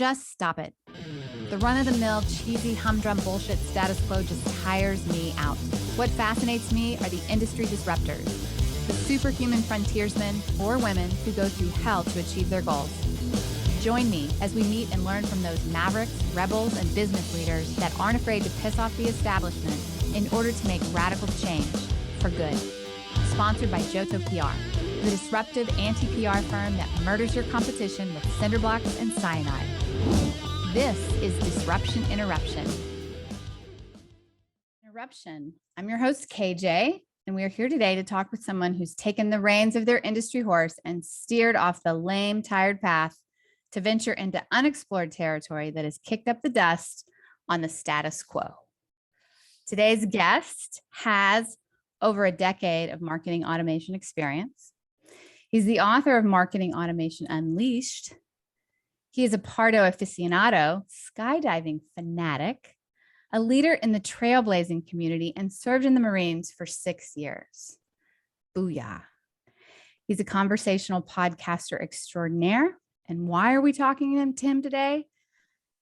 Just stop it. The run-of-the-mill, cheesy, humdrum bullshit status quo just tires me out. What fascinates me are the industry disruptors, the superhuman frontiersmen or women who go through hell to achieve their goals. Join me as we meet and learn from those mavericks, rebels, and business leaders that aren't afraid to piss off the establishment in order to make radical change for good. Sponsored by Johto PR, the disruptive anti-PR firm that murders your competition with cinder blocks and cyanide. This is Disruption Interruption. I'm your host, KJ, and we are here today to talk with someone who's taken the reins of their industry horse and steered off the lame, tired path to venture into unexplored territory that has kicked up the dust on the status quo. Today's guest has over a decade of marketing automation experience. He's the author of Marketing Automation Unleashed. He is a Pardo aficionado, skydiving fanatic, a leader in the trailblazing community, and served in the Marines for 6 years. Booyah. He's a conversational podcaster extraordinaire. And why are we talking to him today?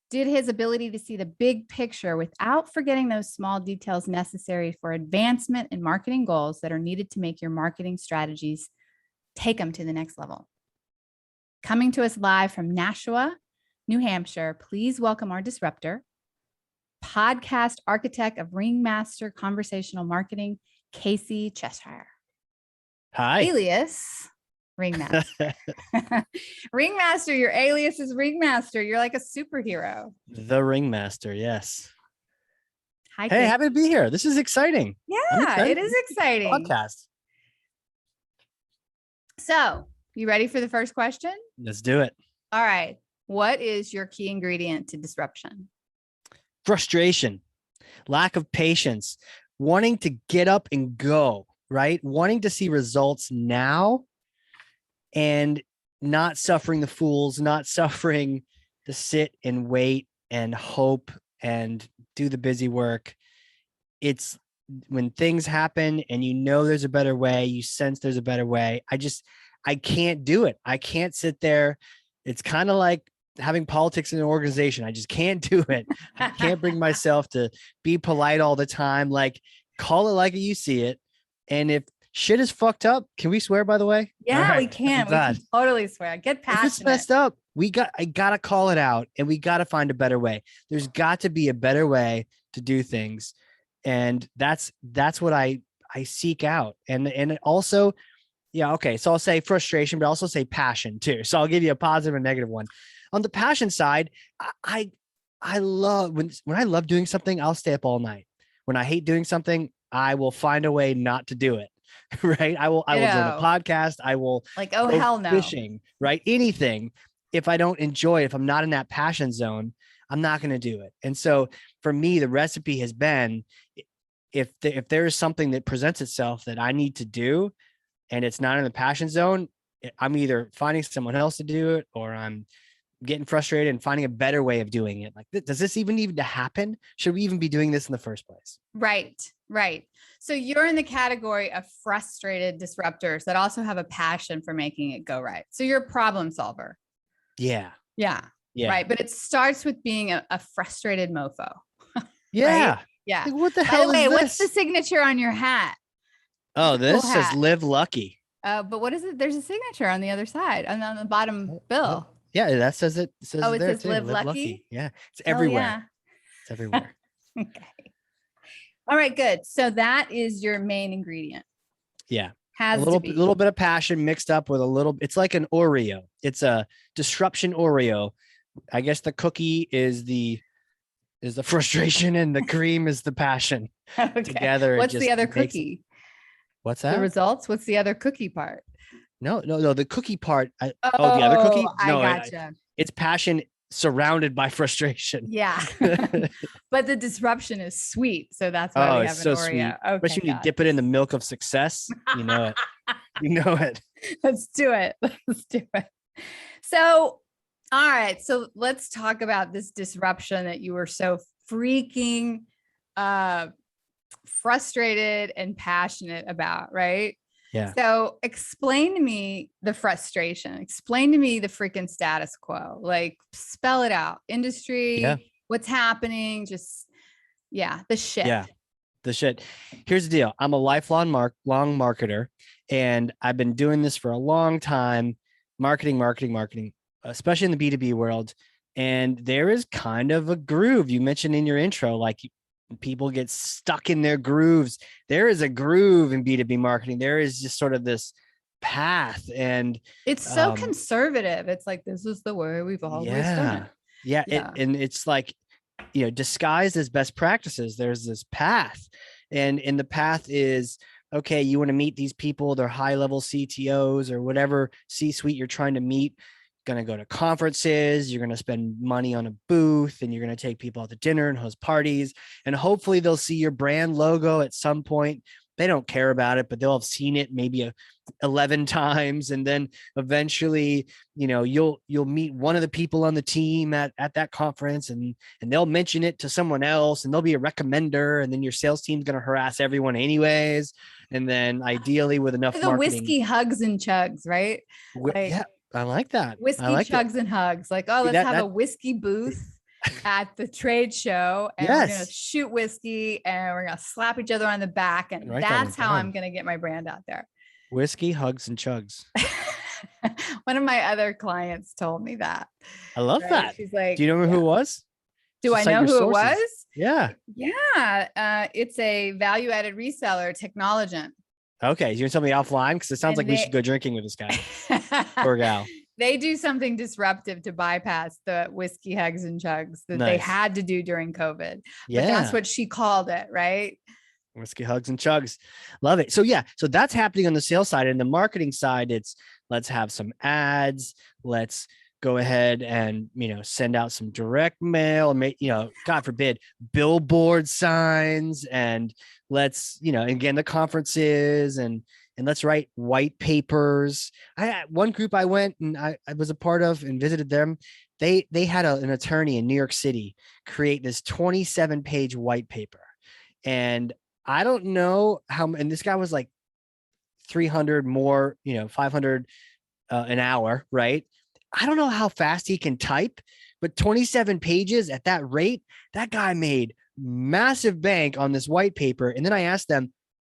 Due to his ability to see the big picture without forgetting those small details necessary for advancement in marketing goals that are needed to make your marketing strategies take them to the next level. Coming to us live from Nashua, New Hampshire, please welcome our disruptor, podcast architect of Ringmaster Conversational Marketing, Casey Cheshire. Hi. Alias Ringmaster. Ringmaster, your alias is Ringmaster. You're like a superhero. The Ringmaster, yes. Hi, hey, Casey. happy to be here. This is exciting. Yeah, it is exciting. Podcast. So, you ready for the first question? Let's do it. All right. What is your key ingredient to disruption? Frustration, lack of patience, wanting to get up and go, right? Wanting to see results now and not suffering the fools, not suffering to sit and wait and hope and do the busy work. It's when things happen and you know there's a better way, you sense there's a better way. I can't do it. I can't sit there. It's kind of like having politics in an organization. I just can't do it. I can't bring myself to be polite all the time. Like, call it like you see it. And if shit is fucked up, can we swear, by the way? Yeah, right. we can. We can totally swear. Get passionate. If it's messed up, I gotta call it out, and we gotta find a better way. There's got to be a better way to do things. And that's what I seek out. And also, yeah, okay. So I'll say frustration, but also say passion too. So I'll give you a positive and negative one. On the passion side, I love when I love doing something, I'll stay up all night. When I hate doing something, I will find a way not to do it. Right. I will join a podcast. I will go hell no. Fishing, right? Anything. If I don't enjoy it, if I'm not in that passion zone, I'm not going to do it. And so for me, the recipe has been, if there is something that presents itself that I need to do and it's not in the passion zone, I'm either finding someone else to do it or I'm getting frustrated and finding a better way of doing it. Like, does this even need to happen? Should we even be doing this in the first place? Right. So you're in the category of frustrated disruptors that also have a passion for making it go right. So you're a problem solver. Yeah. Right. But it starts with being a frustrated mofo. Yeah. Right? Yeah. Like, what the hell By the way, is this? what's the signature on your hat? Oh, this says live lucky. But what is it? There's a signature on the other side, on the bottom bill. Yeah, that says it. It says live lucky. Yeah, it's everywhere. Yeah. It's everywhere. Okay. All right, good. So that is your main ingredient. Yeah. Has a little bit of passion mixed up with a little. It's like an Oreo. It's a disruption Oreo. I guess the cookie is the frustration and the cream is the passion. Okay. Together. What's the other cookie? What's that? The results? What's the other cookie part? No. The cookie part. The other cookie? No, I gotcha. It's passion surrounded by frustration. Yeah. But the disruption is sweet. So that's why we have an Oreo. Sweet. Okay, especially when you dip it in the milk of success. You know it. You know it. Let's do it. So, all right. So let's talk about this disruption that you were so freaking frustrated and passionate about, right? Yeah. So explain to me the frustration. Explain to me the freaking status quo. Like spell it out. Yeah. Industry, what's happening? Just the shit. Yeah. The shit. Here's the deal. I'm a lifelong long marketer, and I've been doing this for a long time. Marketing, especially in the B2B world. And there is kind of a groove. You mentioned in your intro, like people get stuck in their grooves. There is a groove in B2B marketing. There is just sort of this path, and it's so conservative. It's like, this is the way we've always done it. Yeah. And it's like, disguised as best practices, there's this path, and the path is, okay, you want to meet these people, they're high level CTOs or whatever C-suite you're trying to meet, going to go to conferences, you're going to spend money on a booth, and you're going to take people out to dinner and host parties, and hopefully they'll see your brand logo at some point. They don't care about it, but they'll have seen it maybe 11 times. And then eventually, you'll meet one of the people on the team at that conference, and they'll mention it to someone else, and they'll be a recommender. And then your sales team's going to harass everyone anyways. And then ideally with enough the marketing. whiskey hugs and chugs, right? Yeah, I like that. Whiskey chugs and hugs. Like, let's have a whiskey booth at the trade show, and we're going to shoot whiskey, and we're going to slap each other on the back. And that's how I'm going to get my brand out there. Whiskey, hugs, and chugs. One of my other clients told me that. I love that. She's like, do you know who it was? Do I know who it was? Yeah. Yeah. It's a value-added reseller, Technologent. Okay. You're going to tell me offline? Because it sounds like we should go drinking with this guy or gal. They do something disruptive to bypass the whiskey hugs and chugs that they had to do during COVID. Yeah. But that's what she called it, right? Whiskey hugs and chugs. Love it. So so that's happening on the sales side. And the marketing side, it's let's have some ads. Let's go ahead and, send out some direct mail, and God forbid, billboard signs, and let's, again, the conferences, and let's write white papers. One group I went and I was a part of and visited them. They had an attorney in New York City create this 27-page white paper. And I don't know how, and this guy was like 300 more, 500 an hour, right? I don't know how fast he can type, but 27 pages at that rate, that guy made massive bank on this white paper. And then I asked them,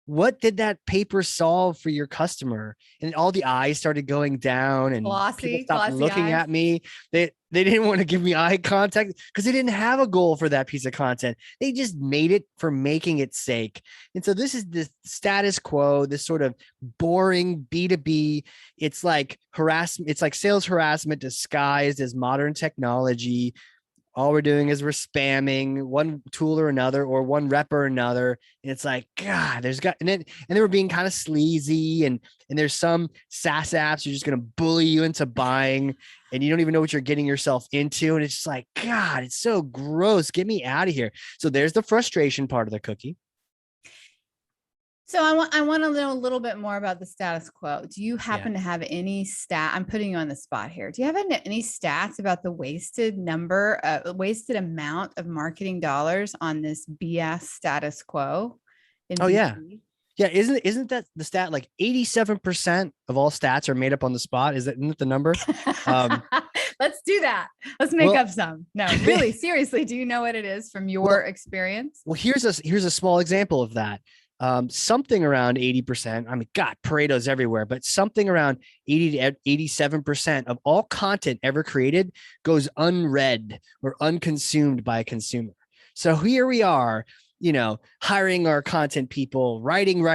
what did that paper solve for your customer? And all the eyes started going down, and people stopped looking at me. They didn't want to give me eye contact because they didn't have a goal for that piece of content. They just made it for making its sake. And so this is the status quo, this sort of boring B2B. It's like harassment. It's like sales harassment disguised as modern technology. All we're doing is we're spamming one tool or another, or one rep or another. And it's like, God, and then we're being kind of sleazy, and there's some SaaS apps you're just going to bully you into buying, and you don't even know what you're getting yourself into. And it's just like, God, it's so gross. Get me out of here. So there's the frustration part of the cookie. So I want to know a little bit more about the status quo. Do you happen to have any I'm putting you on the spot here. Do you have any stats about the wasted amount of marketing dollars on this BS status quo? Yeah. Isn't that the stat? Like 87% of all stats are made up on the spot. Isn't that the number? Let's do that. Let's make up some. No, really, seriously. Do you know what it is from your experience? Well, here's a small example of that. Something around 80%. I mean, God, Pareto's everywhere, but something around 80 to 87% of all content ever created goes unread or unconsumed by a consumer. So here we are, hiring our content people, writing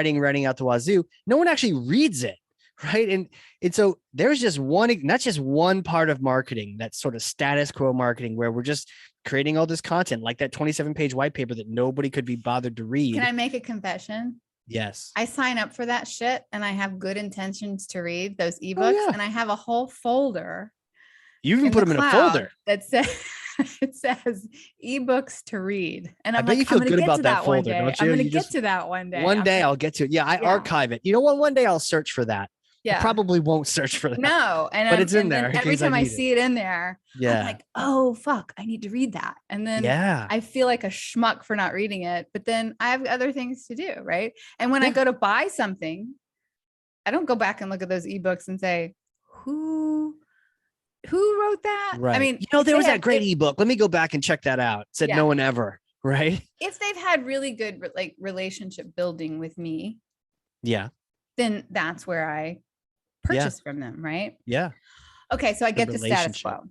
out the wazoo. No one actually reads it. Right. And so there's just that's just one part of marketing, that's sort of status quo marketing, where we're just creating all this content, like that 27-page white paper that nobody could be bothered to read. Can I make a confession? Yes. I sign up for that shit, and I have good intentions to read those ebooks, and I have a whole folder. You even put them in a folder that says it says ebooks to read. And I bet you feel good about that folder, don't you? I'm going to get to that one day. One day I'll get to it. Yeah, I archive it. You know what? One day I'll search for that. Yeah. I probably won't search for that. No. But it's in there. Every time I see it in there, I'm like, oh, fuck, I need to read that. And then I feel like a schmuck for not reading it. But then I have other things to do, right? And when I go to buy something, I don't go back and look at those ebooks and say, who wrote that? Right. I mean, you know, if there they was that have- great if- ebook. Let me go back and check that out. Said Yeah. no one ever. Right. If they've had really good like relationship building with me, Yeah. then that's where I purchase from them, right? Yeah. Okay, so I The get the status relationship. quo.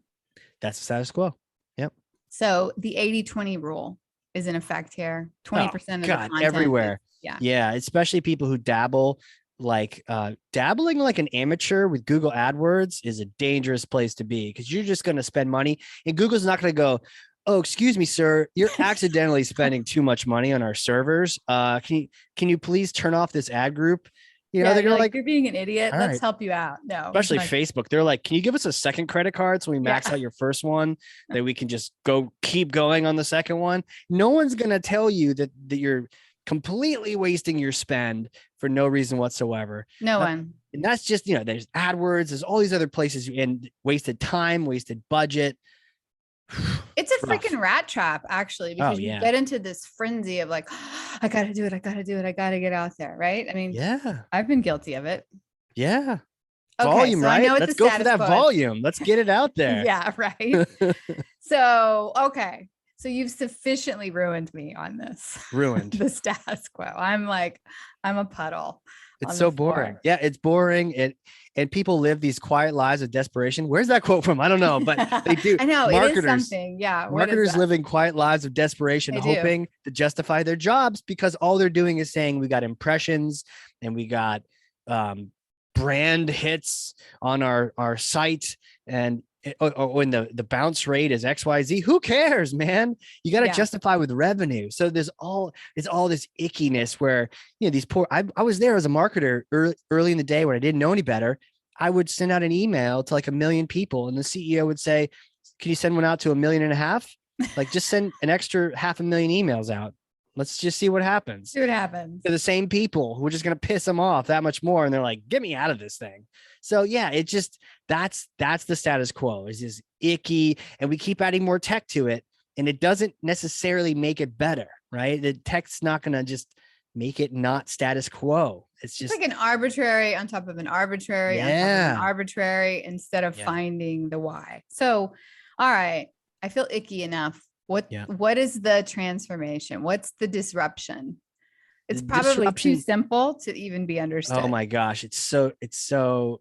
That's the status quo. Yep. So the 80-20 rule is in effect here. 20% of the God, content everywhere. is- Yeah. Especially people who dabble, like dabbling like an amateur with Google AdWords is a dangerous place to be, because you're just going to spend money and Google's not going to go, oh, excuse me, sir, you're accidentally spending too much money on our servers. Can you please turn off this ad group? You know, Yeah, they're you're gonna like, you're being an idiot. all Let's right. help you out. No, Especially not- Facebook. They're like, can you give us a second credit card so we max Yeah. out your first one, that we can just keep going on the second one? No one's going to tell you that you're completely wasting your spend for no reason whatsoever. no one. And that's just, you know, there's AdWords, there's all these other places, and wasted time, wasted budget. It's a rough. freaking rat trap, actually, because you yeah. get into this frenzy of like, I gotta do it, I gotta do it, I gotta get out there, right? I mean, Yeah. I've been guilty of it. Yeah. Okay, Volume, so I right? know what Let's the go for status that quo is. volume. Let's get it out there. Yeah, right. So, okay. So you've sufficiently ruined me on this. Ruined. The status quo. I'm a puddle. It's on so the floor. boring. Yeah, it's boring. And people live these quiet lives of desperation. Where's that quote from? I don't know, but they do. I know Marketers, it is something. Yeah. what is marketers that? living quiet lives of desperation, They do. hoping to justify their jobs, because all they're doing is saying we got impressions and we got brand hits on our site, and when the bounce rate is XYZ, who cares, man? You got to Yeah. justify with revenue. So it's all this ickiness where, you know, these poor, I was there as a marketer early in the day when I didn't know any better. I would send out an email to like 1 million people, and the CEO would say, can you send one out to 1.5 million? Like, just send an extra 500,000 emails out. Let's just see what happens. See what happens. To the same people who are just going to piss them off that much more. And they're like, get me out of this thing. So yeah, it just, that's the status quo, is just icky. And we keep adding more tech to it, and it doesn't necessarily make it better, right? The tech's not going to just make it not status quo. It's just It's like an arbitrary on top of an arbitrary on top of Yeah. an arbitrary, instead of Yeah. finding the why. So, all right, I feel icky enough. Yeah. What is the transformation? What's the disruption? It's The probably too disruption- simple to even be understood. Oh my gosh, it's so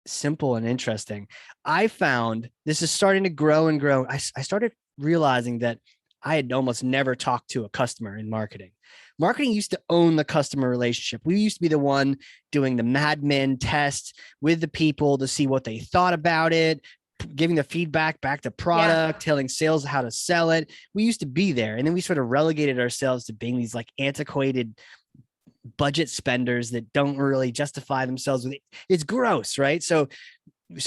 simple and interesting. I found this is starting to grow and grow. I started realizing that I had almost never talked to a customer in marketing. Marketing used to own the customer relationship. We used to be the one doing the Mad Men test with the people to see what they thought about it, giving the feedback back to product, telling sales how to sell it. We used to be there. And then we sort of relegated ourselves to being these like antiquated budget spenders that don't really justify themselves with it. It's gross, right? So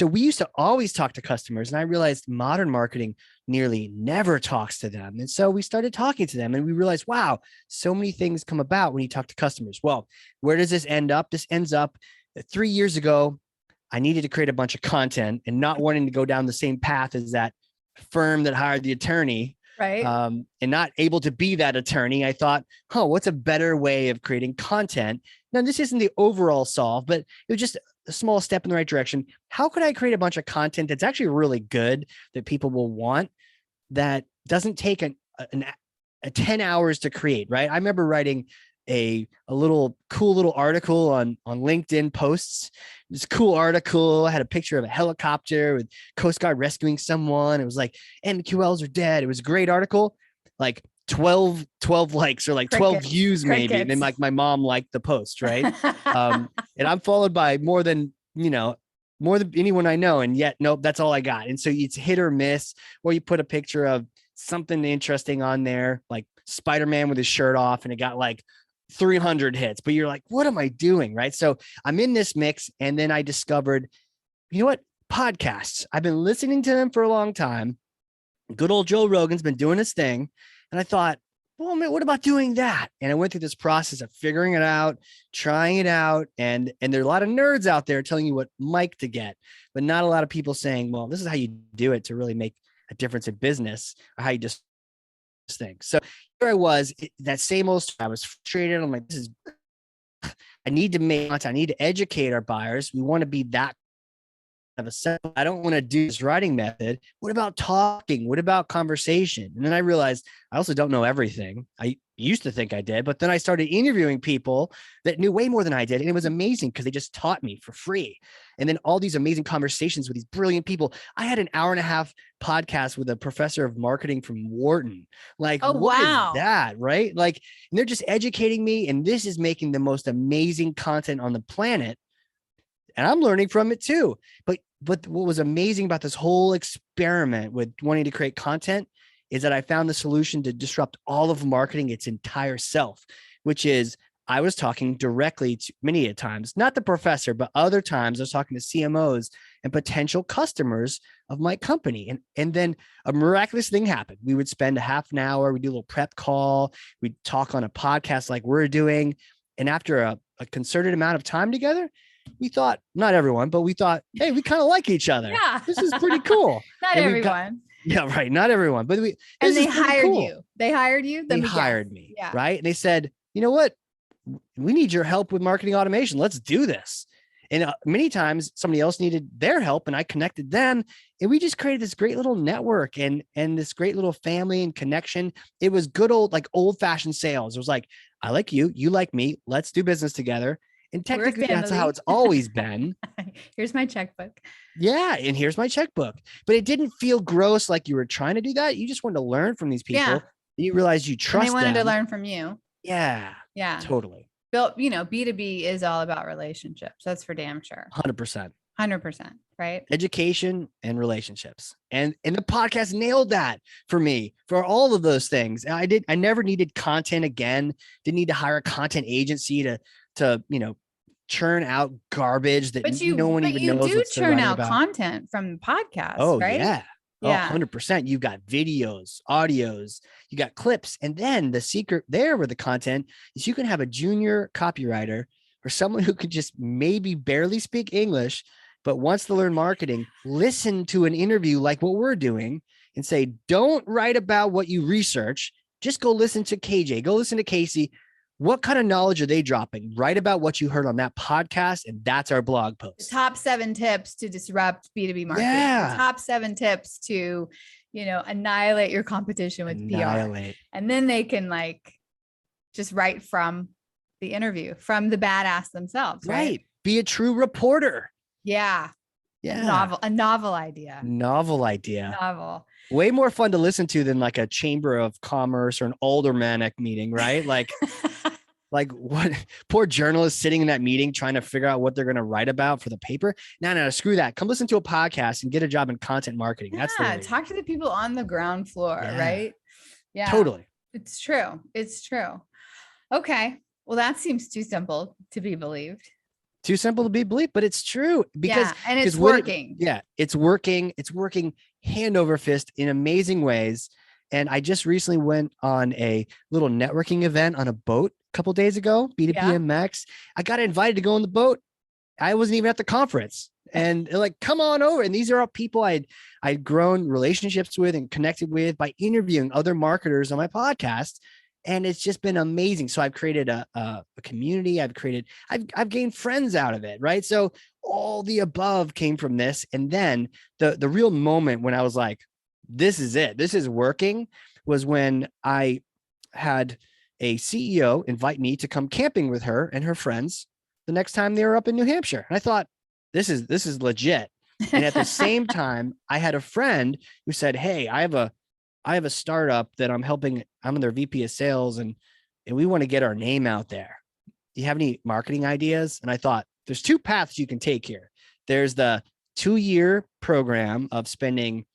we used to always talk to customers, and I realized modern marketing nearly never talks to them. And so we started talking to them, and we realized, wow, so many things come about when you talk to customers. Well, where does this end up? This ends up 3 years ago. I needed to create a bunch of content, and not wanting to go down the same path as that firm that hired the attorney, Right. and not able to be that attorney. I thought, what's a better way of creating content? Now, this isn't the overall solve, but it was just a small step in the right direction. How could I create a bunch of content that's actually really good, that people will want, that doesn't take a 10 hours to create, right? I remember writing a cool little article on LinkedIn posts. This cool article had a picture of a helicopter with Coast Guard rescuing someone. It was like, MQLs are dead. It was a great artical, like 12 likes, or like 12 Crickets. views maybe. And then Crickets. like my mom liked the post, right? And I'm followed by more than anyone I know. And yet, nope, that's all I got. And so it's hit or miss, or you put a picture of something interesting on there, like Spider-Man with his shirt off, and it got like 300 hits, but you're like, what am I doing? Right. So I'm in this mix. And then I discovered, you know what? Podcasts. I've been listening to them for a long time. Good old Joe Rogan's been doing his thing. And I thought, well, man, what about doing that? And I went through this process of figuring it out, trying it out. And there are a lot of nerds out there telling you what mic to get, but not a lot of people saying, well, this is how you do it to really make a difference in business, or how you just think. So here I was, that same old story. I was frustrated. I'm like, I need to make content. I need to educate our buyers. We want to be that of a set. I don't want to do this writing method. What about talking? What about conversation? And then I realized I also don't know everything. I used to think I did, but then I started interviewing people that knew way more than I did. And it was amazing because they just taught me for free. And then all these amazing conversations with these brilliant people. I had an hour and a half podcast with a professor of marketing from Wharton. Like, Oh, what wow. is that? Right? Like, and they're just educating me. And this is making the most amazing content on the planet. And I'm learning from it too. But what was amazing about this whole experiment with wanting to create content is that I found the solution to disrupt all of marketing its entire self, which is I was talking directly to many a times, not the professor, but other times I was talking to CMOs and potential customers of my company. And then a miraculous thing happened. We would spend a half an hour, we'd do a little prep call, we'd talk on a podcast like we're doing. And after a concerted amount of time together, we thought, not everyone, but we thought, hey, we kind of like each other. Yeah. This is pretty cool. Not And everyone. yeah, right. Not everyone, but And they is pretty hired cool. you. They hired you. They hired me. Yeah. Right. And they said, you know what? We need your help with marketing automation. Let's do this. And many times somebody else needed their help and I connected them and we just created this great little network and this great little family and connection. It was good old fashioned sales. It was like, I like you, you like me. Let's do business together. And technically that's how it's always been. Here's my checkbook. Yeah. And here's my checkbook, but it didn't feel gross. Like you were trying to do that. You just wanted to learn from these people. Yeah. You realized you trust them. They wanted to learn from you. Yeah. Yeah. Totally. But B2B is all about relationships. That's for damn sure. 100%. 100%. Right. Education and relationships. And the podcast nailed that for me, for all of those things. I never needed content again. Didn't need to hire a content agency to churn out garbage that no one even knows. You do churn out content from the podcast. Oh, right? Yeah. Yeah. 100%. You've got videos, audios, you got clips. And then the secret there with the content is you can have a junior copywriter or someone who could just maybe barely speak English, but wants to learn marketing, listen to an interview like what we're doing and say, don't write about what you research. Just go listen to KJ, go listen to Casey. What kind of knowledge are they dropping? Write about what you heard on that podcast. And that's our blog post. Top 7 tips to disrupt B2B marketing. Yeah. The top 7 tips to, annihilate your competition with PR. And then they can just write from the interview, from the badass themselves. Right. Be a true reporter. Yeah. Yeah. A novel idea. Novel. Way more fun to listen to than like a chamber of commerce or an aldermanic meeting, right? Like what poor journalists sitting in that meeting trying to figure out what they're going to write about for the paper. No, screw that. Come listen to a podcast and get a job in content marketing. That's talk to the people on the ground floor, right? Yeah, totally. It's true. Okay. Well, that seems too simple to be believed. Too simple to be believed, but it's true because and it's working. It's working. It's working hand over fist in amazing ways. And I just recently went on a little networking event on a boat a couple of days ago, B2BMX. I got invited to go on the boat. I wasn't even at the conference. And they're like, come on over. And these are all people I'd grown relationships with and connected with by interviewing other marketers on my podcast. And it's just been amazing. So I've created a community. I've gained friends out of it. Right. So all the above came from this. And then the real moment when I was like, this is it, this is working, was when I had a CEO invite me to come camping with her and her friends the next time they were up in New Hampshire. And I thought, this is legit. And at the same time, I had a friend who said, hey, I have a startup that I'm helping. I'm their VP of sales and we want to get our name out there. Do you have any marketing ideas? And I thought there's 2 paths you can take here. There's the 2-year program of spending,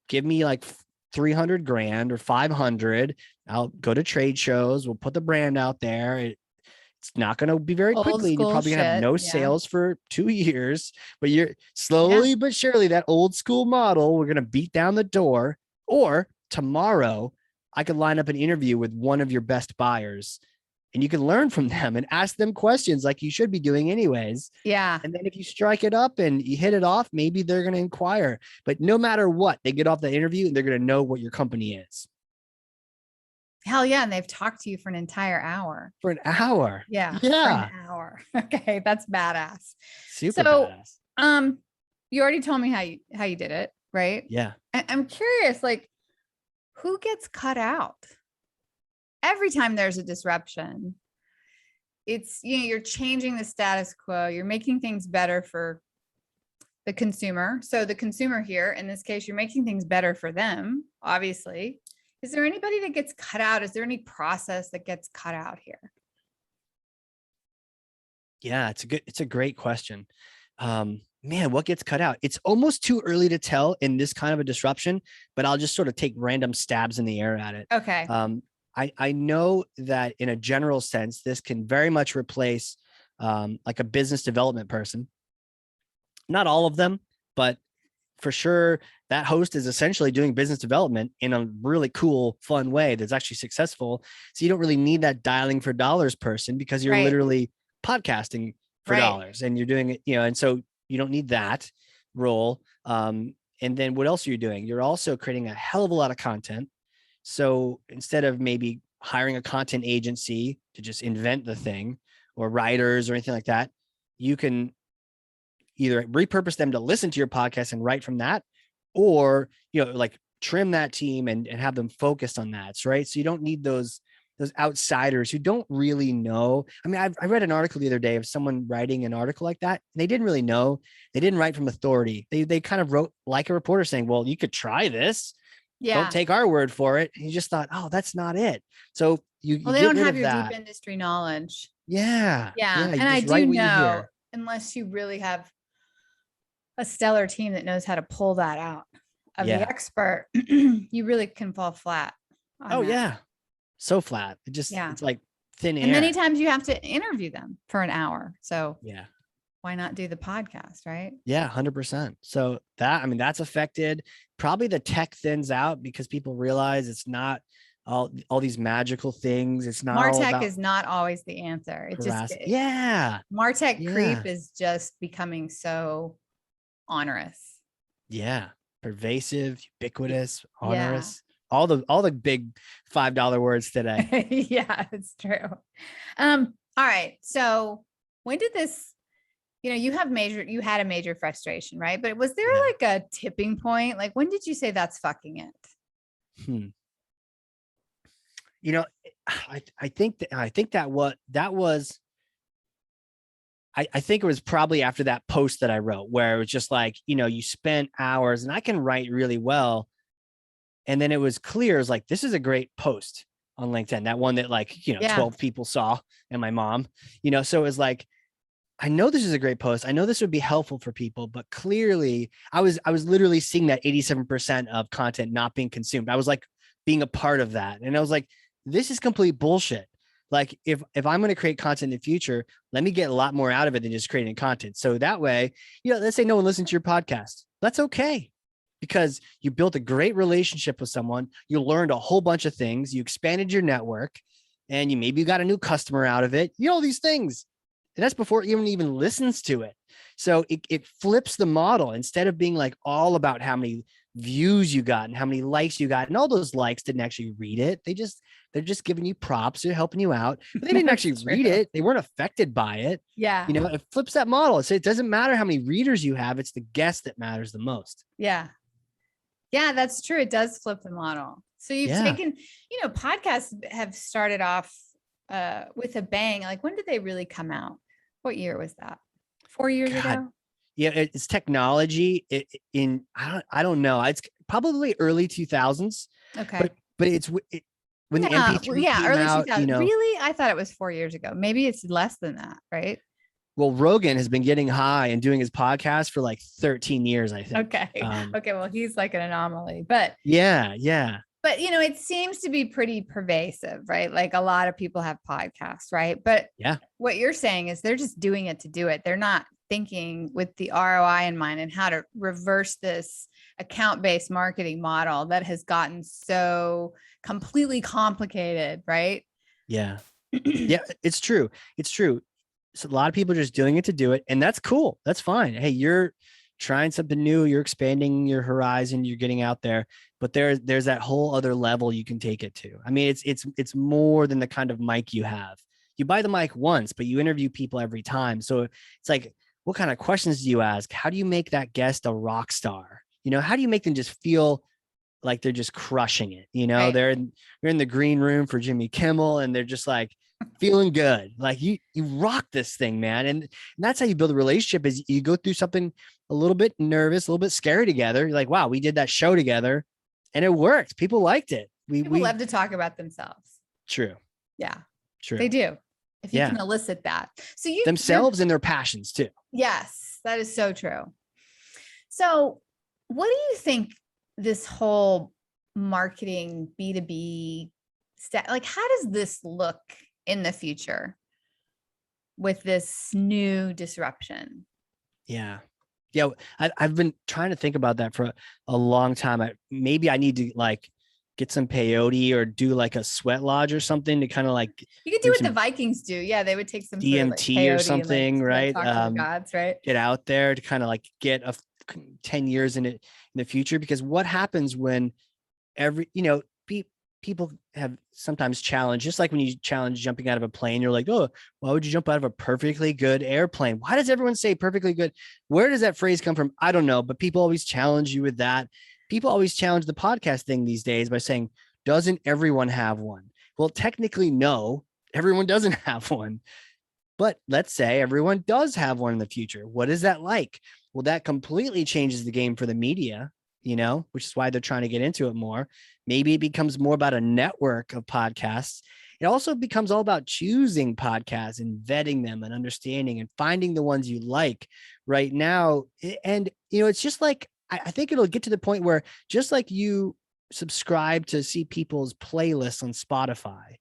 give me like $300,000 or $500,000. I'll go to trade shows. We'll put the brand out there. It's not going to be very quickly. You're probably going to have no sales for 2 years, but you're slowly but surely that old school model. We're going to beat down the door. Or tomorrow I could line up an interview with one of your best buyers and you can learn from them and ask them questions like you should be doing anyways. Yeah. And then if you strike it up and you hit it off, maybe they're going to inquire, but no matter what, they get off the interview and they're going to know what your company is. Hell yeah. And they've talked to you for an entire hour. For an hour. Yeah. Yeah. For an hour. Okay. That's badass. Super So, badass. you already told me how you did it, right? Yeah. I'm curious, like, who gets cut out? Every time there's a disruption, it's, you're changing the status quo. You're making things better for the consumer. So the consumer here, in this case, you're making things better for them, obviously. Is there anybody that gets cut out? Is there any process that gets cut out here? Yeah, it's a great question. Man, what gets cut out? It's almost too early to tell in this kind of a disruption, but I'll just sort of take random stabs in the air at it. Okay. I know that in a general sense, this can very much replace like a business development person. Not all of them, but for sure, that host is essentially doing business development in a really cool, fun way that's actually successful. So you don't really need that dialing for dollars person because you're literally podcasting for dollars and you're doing it, and so you don't need that role. And then what else are you doing? You're also creating a hell of a lot of content. So instead of maybe hiring a content agency to just invent the thing or writers or anything like that, you can either repurpose them to listen to your podcast and write from that, or, like trim that team and have them focused on that. Right. So you don't need those outsiders who don't really know. I mean, I read an article the other day of someone writing an article like that. And they didn't really know. They didn't write from authority. They kind of wrote like a reporter saying, well, you could try this. Yeah. Don't take our word for it. And you just thought, oh, that's not it. So they don't have your deep industry knowledge. Yeah. And I do know, unless you really have a stellar team that knows how to pull that out of the expert, you really can fall flat. Yeah. So flat. It's like thin air. And many times you have to interview them for an hour. So yeah, why not do the podcast? Right. Yeah. 100%. So that's affected. Probably the tech thins out because people realize it's not all these magical things. It's not MarTech is not always the answer. It just, MarTech creep is just becoming so onerous. Yeah. Pervasive, ubiquitous, onerous. All the big $5 words today. Yeah, it's true. All right. So when did this, you had a major frustration, right? But was there like a tipping point? Like, when did you say that's fucking it? I think it was probably after that post that I wrote where it was just like, you spent hours, and I can write really well. And then it was clear, it's like, this is a great post on LinkedIn. That one that 12 people saw, and my mom, so it was like, I know this is a great post. I know this would be helpful for people, but clearly I was literally seeing that 87% of content not being consumed. I was like being a part of that. And I was like, this is complete bullshit. Like if I'm going to create content in the future, let me get a lot more out of it than just creating content. So that way, let's say no one listens to your podcast. That's okay. Because you built a great relationship with someone. You learned a whole bunch of things. You expanded your network, and you got a new customer out of it. All these things. And that's before anyone even listens to it. So it flips the model. Instead of being like all about how many views you got and how many likes you got, and all those likes didn't actually read it. They're just giving you props. They're helping you out. But they didn't actually read it. They weren't affected by it. Yeah. It flips that model. So it doesn't matter how many readers you have. It's the guest that matters the most. Yeah. Yeah, that's true. It does flip the model. So you've taken, podcasts have started off with a bang. Like, when did they really come out? What year was that? 4 years ago? Yeah, it's technology. I don't know. It's probably early 2000s. Okay. But it's when the MP3 came early out, 2000s. Really? I thought it was 4 years ago. Maybe it's less than that, right? Well, Rogan has been getting high and doing his podcast for like 13 years, I think. Okay. Okay. Well, he's like an anomaly, but yeah. But, it seems to be pretty pervasive, right? Like a lot of people have podcasts, right? But what you're saying is they're just doing it to do it. They're not thinking with the ROI in mind and how to reverse this account-based marketing model that has gotten so completely complicated, right? Yeah. Yeah, it's true. So a lot of people are just doing it to do it. And that's cool. That's fine. Hey, you're trying something new, you're expanding your horizon, you're getting out there, but there's that whole other level you can take it to. I mean, it's more than the kind of mic you have. You buy the mic once, but you interview people every time. So it's like, what kind of questions do you ask? How do you make that guest a rock star? How do you make them just feel like they're just crushing it? Right. They're in the green room for Jimmy Kimmel and they're just like feeling good. Like you rock this thing, man. And that's how you build a relationship, is you go through something a little bit nervous, a little bit scary together. You're like, wow, we did that show together and it worked. People liked it. People love to talk about themselves. True. Yeah, true. They do. If you can elicit that. So themselves and their passions too. Yes, that is so true. So what do you think this whole marketing B2B like, how does this look in the future with this new disruption? Yeah. I've been trying to think about that for a long time. Maybe I need to like get some peyote or do like a sweat lodge or something to kind of like. You could do what the Vikings do. Yeah, they would take some DMT sort of like or something, right? Talk to the gods, right? Get out there to kind of like get 10 years in the future, because what happens when people have sometimes challenged, just like when you challenge jumping out of a plane, you're like, oh, why would you jump out of a perfectly good airplane? Why does everyone say perfectly good? Where does that phrase come from? I don't know, but people always challenge you with that. People always challenge the podcast thing these days by saying, doesn't everyone have one? Well, technically, no, everyone doesn't have one. But let's say everyone does have one in the future. What is that like? Well, that completely changes the game for the media, which is why they're trying to get into it more. Maybe it becomes more about a network of podcasts. It also becomes all about choosing podcasts and vetting them and understanding and finding the ones you like right now. And, it's just like, I think it'll get to the point where just like you subscribe to see people's playlists on Spotify,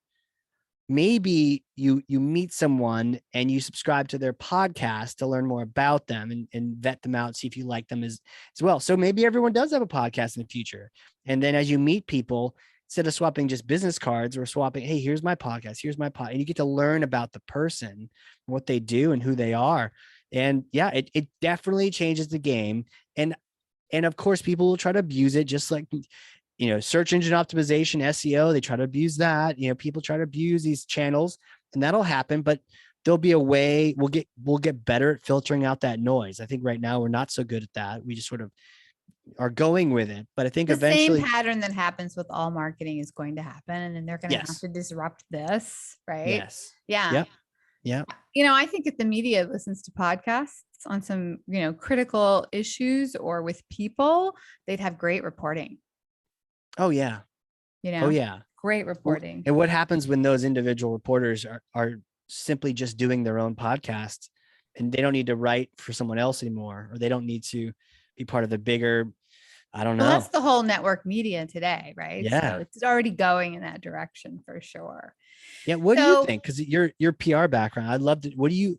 maybe you meet someone and you subscribe to their podcast to learn more about them and vet them out, see if you like them as well. So maybe everyone does have a podcast in the future. And then as you meet people, instead of swapping just business cards, we're swapping, hey, here's my podcast, here's my pod. And you get to learn about the person, what they do and who they are. And yeah, it definitely changes the game. And of course, people will try to abuse it, just like, search engine optimization, SEO, they try to abuse that. People try to abuse these channels, and that'll happen, but there'll be a way we'll get better at filtering out that noise. I think right now we're not so good at that. We just sort of are going with it. But I think eventually the same pattern that happens with all marketing is going to happen, and then they're going to have to disrupt this, right? Yes. Yeah. Yep. Yeah. I think if the media listens to podcasts on some, critical issues or with people, they'd have great reporting. Oh yeah. Oh yeah. Great reporting. And what happens when those individual reporters are simply just doing their own podcast and they don't need to write for someone else anymore, or they don't need to be part of the bigger, I don't know. Well, that's the whole network media today, right? Yeah. So it's already going in that direction for sure. Yeah. What do you think? Because your PR background, I'd love to, what do you,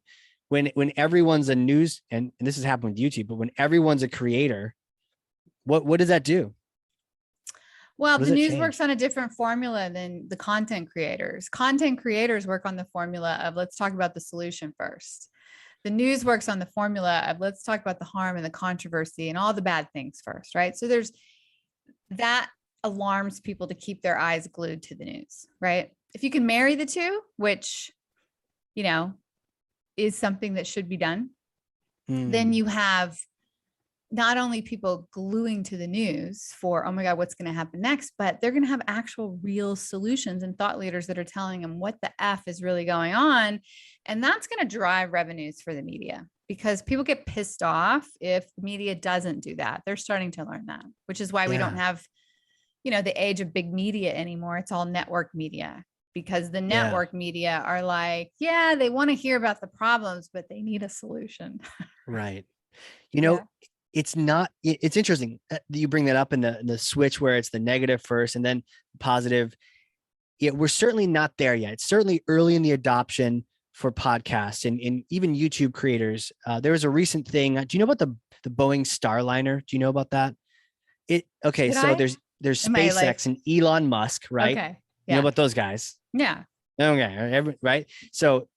when everyone's a news, and this has happened with YouTube, but when everyone's a creator, what does that do? Well, the news works on a different formula than the content creators. Content creators work on the formula of, let's talk about the solution first. The news works on the formula of, let's talk about the harm and the controversy and all the bad things first, right? So that alarms people to keep their eyes glued to the news, right? If you can marry the two, which, is something that should be done, then you have not only people gluing to the news for, oh my God, what's going to happen next, but they're going to have actual real solutions and thought leaders that are telling them what the F is really going on. And that's going to drive revenues for the media, because people get pissed off if the media doesn't do that. They're starting to learn that, which is why we don't have, the age of big media anymore. It's all network media, because the network media are like, they want to hear about the problems, but they need a solution. Right. It's interesting that you bring that up in the switch where it's the negative first and then positive. Yeah, we're certainly not there yet. It's certainly early in the adoption for podcasts and even YouTube creators. There was a recent thing. Do you know about the Boeing Starliner? Do you know about that? There's SpaceX and Elon Musk, right? Okay. You know about those guys? Yeah. Okay. Right. So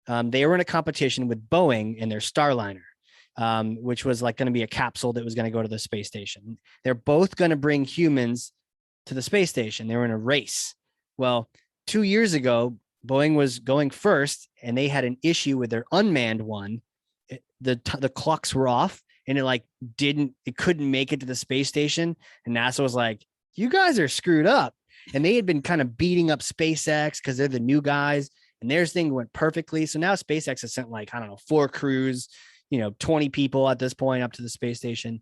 they were in a competition with Boeing and their Starliner. which was like going to be a capsule that was going to go to the space station. They're both going to bring humans to the space station. They were in a race. Well, 2 years ago, Boeing was going first, and they had an issue with their unmanned one. The clocks were off, and it couldn't make it to the space station. And NASA was like, "You guys are screwed up." And they had been kind of beating up SpaceX because they're the new guys, and their thing went perfectly. So now SpaceX has sent 4 crews, 20 people at this point up to the space station.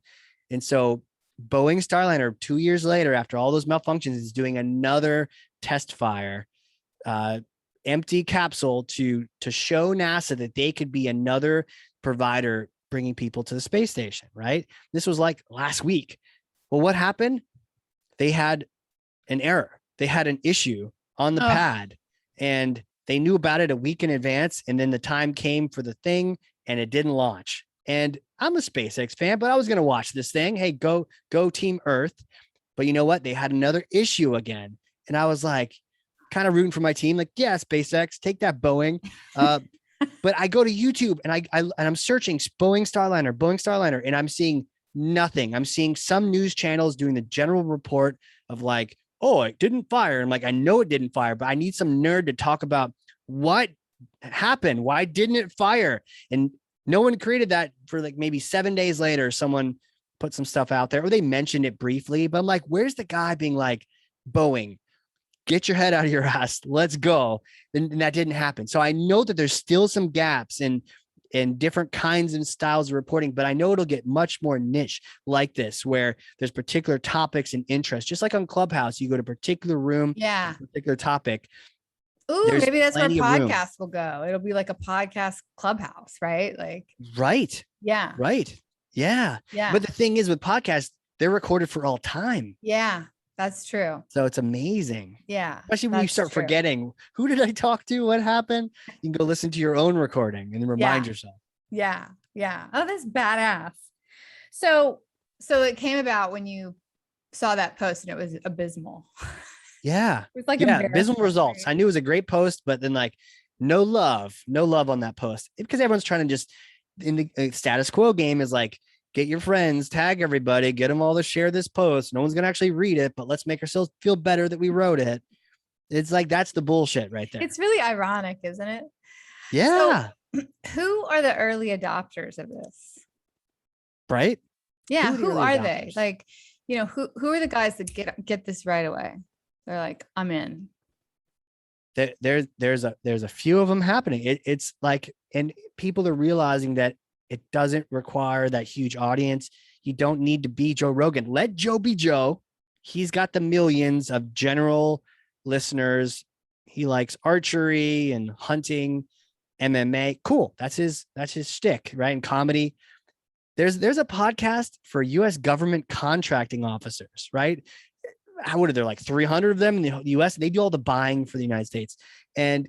And so Boeing Starliner, 2 years later, after all those malfunctions, is doing another test fire, empty capsule to show NASA that they could be another provider bringing people to the space station, right? This was like last week. Well, what happened? They had an error. They had an issue on the pad, and they knew about it a week in advance. And then the time came for the thing, and it didn't launch. And I'm a SpaceX fan, but I was going to watch this thing. Hey, go Team Earth. But you know what? They had another issue again. And I was like, kind of rooting for my team. Like, yeah, SpaceX, take that Boeing. But I go to YouTube and I'm searching Boeing Starliner, and I'm seeing nothing. I'm seeing some news channels doing the general report of like, oh, it didn't fire. I'm like, I know it didn't fire, but I need some nerd to talk about what happened. Why didn't it fire? And no one created that for like maybe 7 days later. Someone put some stuff out there, or they mentioned it briefly, but I'm like, where's the guy being like, Boeing, get your head out of your ass, let's go. And that didn't happen. So I know that there's still some gaps in different kinds and styles of reporting, but I know it'll get much more niche like this, where there's particular topics and interests. Just like on Clubhouse, you go to a particular room, a particular topic. Ooh, maybe that's where podcasts will go. It'll be like a podcast clubhouse, right? Like, right. Yeah. Right. Yeah. Yeah. But the thing is with podcasts, they're recorded for all time. Yeah, that's true. So it's amazing. Yeah. Especially when you start forgetting, who did I talk to? What happened? You can go listen to your own recording and then remind yourself. Yeah. Yeah. Oh, that's badass. So it came about when you saw that post and it was abysmal. Yeah. It was like abysmal results. Right? I knew it was a great post, but then like no love on that post, because everyone's trying to just, in the status quo game, is like, get your friends, tag everybody, get them all to share this post. No one's going to actually read it, but let's make ourselves feel better that we wrote it. It's like, that's the bullshit right there. It's really ironic, isn't it? Yeah. So, who are the early adopters of this? Right? Yeah. Who are they? Like, who are the guys that get this right away? They're like, I'm in. There's a few of them happening. It's like, and people are realizing that it doesn't require that huge audience. You don't need to be Joe Rogan. Let Joe be Joe. He's got the millions of general listeners. He likes archery and hunting, MMA. Cool. That's his shtick, right? And comedy. There's a podcast for U.S. government contracting officers, right? What are there, like 300 of them in the US? They do all the buying for the United States. And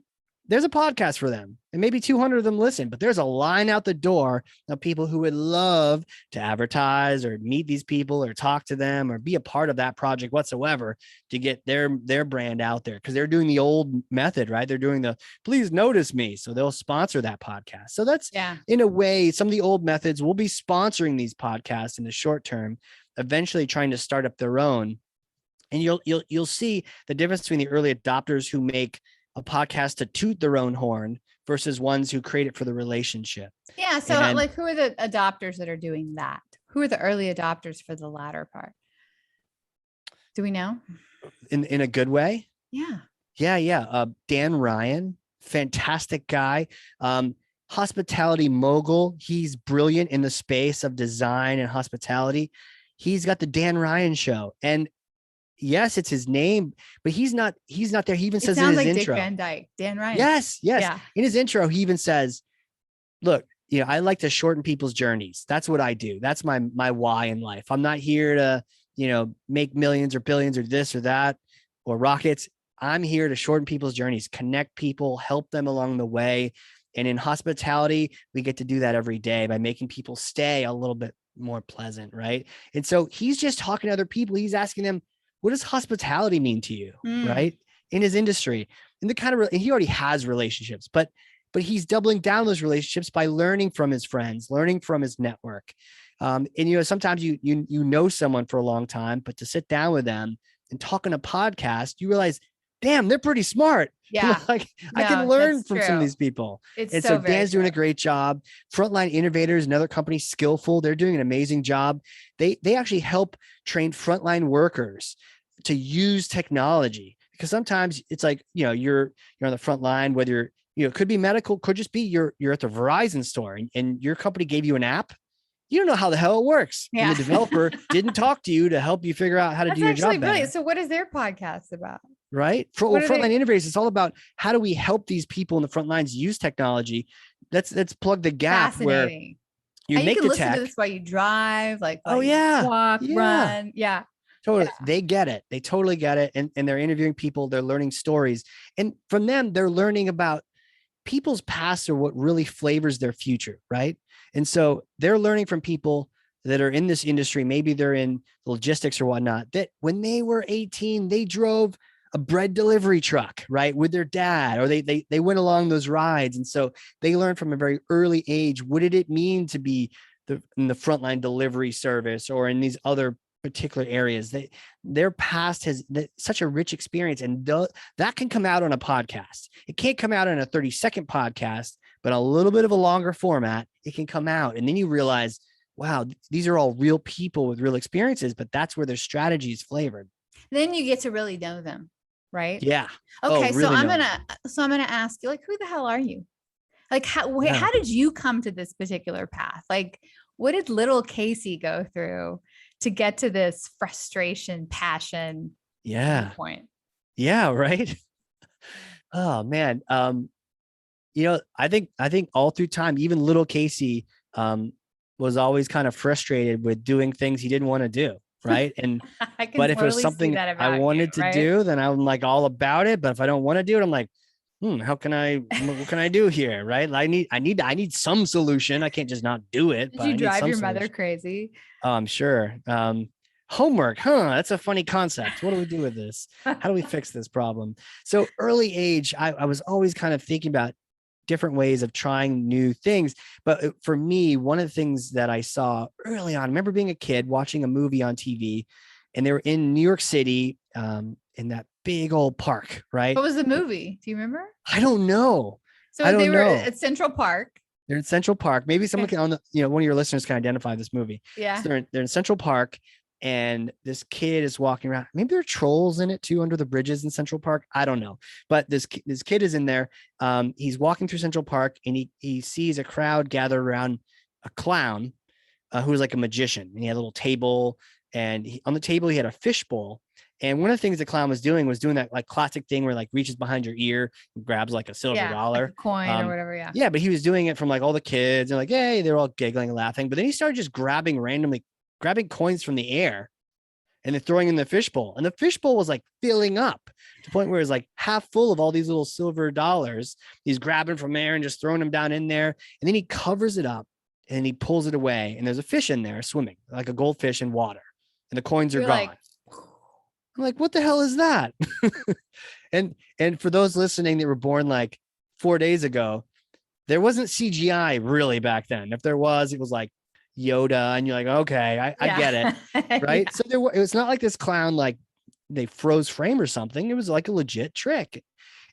there's a podcast for them, and maybe 200 of them listen, but there's a line out the door of people who would love to advertise or meet these people or talk to them or be a part of that project whatsoever to get their brand out there, because they're doing the old method, right? They're doing the please notice me. So they'll sponsor that podcast. So that's, in a way, some of the old methods will be sponsoring these podcasts in the short term, eventually trying to start up their own. And you'll see the difference between the early adopters who make a podcast to toot their own horn versus ones who create it for the relationship. Yeah. So like, who are the adopters that are doing that? Who are the early adopters for the latter part? Do we know? In a good way? Yeah. Yeah. Dan Ryan, fantastic guy. Hospitality mogul. He's brilliant in the space of design and hospitality. He's got the Dan Ryan show, and yes, it's his name, but he's not there. He even says in his intro, Dick Van Dyke, Dan Ryan. Yes. Yeah. In his intro, he even says, look, I like to shorten people's journeys. That's what I do. That's my why in life. I'm not here to, make millions or billions or this or that or rockets. I'm here to shorten people's journeys, connect people, help them along the way. And in hospitality, we get to do that every day by making people stay a little bit more pleasant. Right. And so he's just talking to other people. He's asking them, what does hospitality mean to you, right? In his industry, and and he already has relationships, but but he's doubling down those relationships by learning from his friends, learning from his network. And sometimes you know someone for a long time, but to sit down with them and talk on a podcast, you realize, damn, they're pretty smart. Yeah. Like I No, can learn that's from some of true. these people. It's And so so very Dan's doing a true. great job. Frontline Innovators, another company, Skillful, they're doing an amazing job. They actually help train frontline workers to use technology, because sometimes it's like, you're on the front line, whether it could be medical, could just be you're at the Verizon store and your company gave you an app. You don't know how the hell it works. Yeah. And the developer didn't talk to you to help you figure out how to That's do your actually job better. brilliant. So what is their podcast about? Right? Frontline Innovators, it's all about how do we help these people in the front lines use technology. Let's plug the gap where you make can the listen tech. to this while you drive, like Oh yeah, walk, run. Yeah. Totally. Yeah. They get it. They totally get it. And they're interviewing people, they're learning stories. And from them, they're learning about people's past or what really flavors their future. Right. And so they're learning from people that are in this industry. Maybe they're in logistics or whatnot, that when they were 18, they drove a bread delivery truck, right, with their dad, or they went along those rides. And so they learned from a very early age, what did it mean to be in the frontline delivery service or in these other particular areas. Their past has such a rich experience, and that can come out on a podcast. It can't come out on a 30-second podcast, but a little bit of a longer format, it can come out. And then you realize, wow, these are all real people with real experiences, but that's where their strategy is flavored. Then you get to really know them, right? Yeah. Okay. Really so I'm gonna ask you, like, who the hell are you? Like, how did you come to this particular path? Like, what did little Casey go through to get to this frustration, passion point? Yeah. Right. Oh man. I think all through time, even little Casey, was always kind of frustrated with doing things he didn't want to do. Right. And, but if it was something I wanted to do, then I'm like all about it. But if I don't want to do it, I'm like, what can I do here? Right. I need some solution. I can't just not do it. Did you drive your mother crazy? Oh, I'm sure. Homework, that's a funny concept. What do we do with this? How do we fix this problem? So early age, I was always kind of thinking about different ways of trying new things. But for me, one of the things that I saw early on, I remember being a kid watching a movie on TV, and they were in New York City, in that big old park, right? What was the movie? Do you remember? I don't know. So they were at Central Park. They're in Central Park. Maybe someone can, one of your listeners can identify this movie. Yeah. So they're in Central Park, and this kid is walking around. Maybe there are trolls in it too, under the bridges in Central Park. I don't know. But this kid is in there. He's walking through Central Park, and he sees a crowd gathered around a clown who was like a magician. And he had a little table, and on the table he had a fishbowl. And one of the things the clown was doing that like classic thing where like reaches behind your ear and grabs like a silver dollar, like a coin or whatever. Yeah. Yeah. But he was doing it from like all the kids, and like, hey, they're all giggling and laughing. But then he started just grabbing coins from the air and then throwing in the fishbowl. And the fishbowl was like filling up to the point where it's like half full of all these little silver dollars. He's grabbing from air and just throwing them down in there. And then he covers it up and he pulls it away. And there's a fish in there swimming, like a goldfish in water. And the coins are gone. I'm like, what the hell is that? and for those listening that were born like 4 days ago, there wasn't CGI really back then. If there was, it was like Yoda, and you're like, okay, I get it. Right. So it was not like this clown, like they froze frame or something. It was like a legit trick.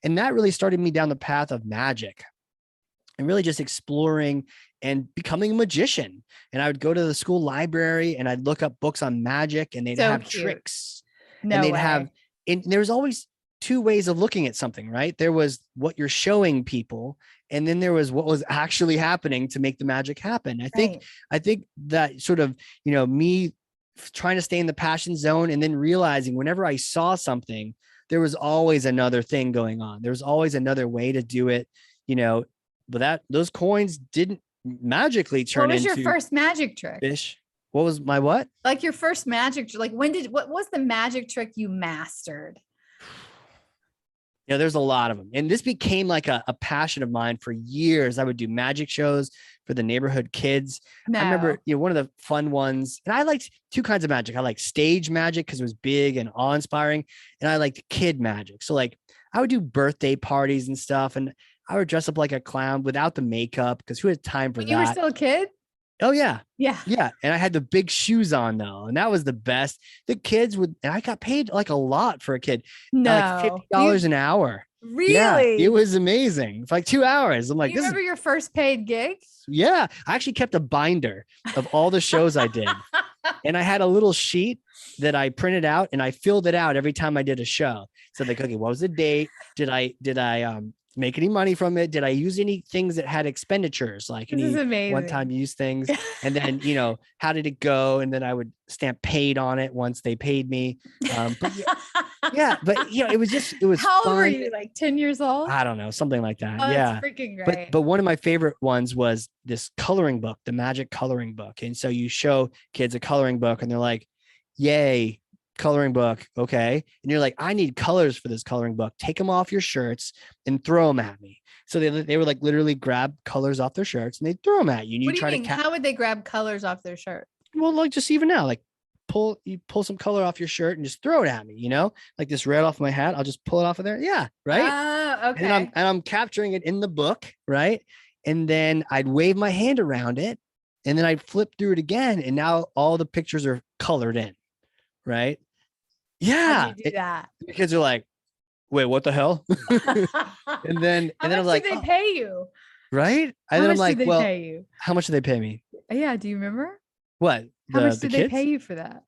And that really started me down the path of magic and really just exploring and becoming a magician. And I would go to the school library and I'd look up books on magic, and they'd have tricks. No and they'd way. and there was always two ways of looking at something, right? There was what you're showing people, and then there was what was actually happening to make the magic happen. I think that sort of, me trying to stay in the passion zone, and then realizing whenever I saw something, there was always another thing going on. There was always another way to do it, but those coins didn't magically turn into. What was your first magic trick? Fish. What was my what? Like your first magic, like what was the magic trick you mastered? There's a lot of them. And this became like a passion of mine for years. I would do magic shows for the neighborhood kids. I remember, one of the fun ones, and I liked two kinds of magic. I liked stage magic because it was big and awe-inspiring. And I liked kid magic. So like I would do birthday parties and stuff. And I would dress up like a clown without the makeup because who had time for When that? you were still a kid? Oh yeah. Yeah. Yeah. And I had the big shoes on though. And that was the best. The kids would, and I got paid like a lot for a kid, like No. $50 an hour. Yeah. Really? It was amazing. For like 2 hours. I'm Do like, you this is, remember your first paid gig? yeah. I actually kept a binder of all the shows I did. And I had a little sheet that I printed out and I filled it out every time I did a show. So like, okay, what was the date? Did I make any money from it? Did I use any things that had expenditures, like This is any amazing. one-time use things? And then, how did it go? And then I would stamp paid on it once they paid me. But it was How old were fun. you? Like 10 years old? I don't know, something like that. Oh, Yeah. that's freaking great. But one of my favorite ones was this coloring book, the magic coloring book. And so you show kids a coloring book and they're like, yay, coloring book. Okay. And you're like, I need colors for this coloring book. Take them off your shirts and throw them at me. So they were like literally grab colors off their shirts and they throw them at you. And what you do you try mean? to How would they grab colors off their shirt? well, like just even now, like you pull some color off your shirt and just throw it at me, like this red off my hat. I'll just pull it off of there. Yeah. Right. Okay. And I'm capturing it in the book. Right. And then I'd wave my hand around it and then I'd flip through it again. And now all the pictures are colored in. Right. Yeah. How'd you do that? The kids are like, wait, what the hell? and then I'm like, did they pay you? right. How And then much I'm like, did they well, pay you? how much do they pay me? Yeah. Do you remember? What? How much the did they kids? pay you for that?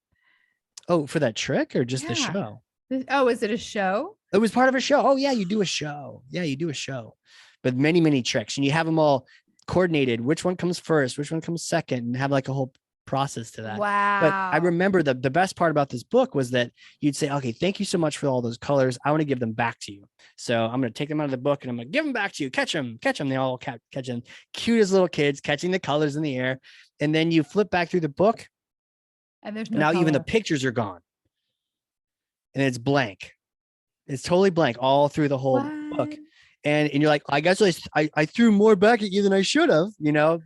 Oh, for that trick or just the Yeah. show? Oh, is it a show? It was part of a show. Oh yeah, you do a show. Yeah, you do a show, but many, many tricks, and you have them all coordinated. Which one comes first? Which one comes second? And have like a whole process to that. Wow. But I remember the best part about this book was that you'd say, okay, thank you so much for all those colors. I want to give them back to you. So I'm going to take them out of the book and I'm going to give them back to you. Catch them. They all catch them. Cute as little kids catching the colors in the air. And then you flip back through the book. And there's no Now even the color. pictures are gone. And it's blank. It's totally blank all through the whole book. What? And you're like, I guess I threw more back at you than I should have,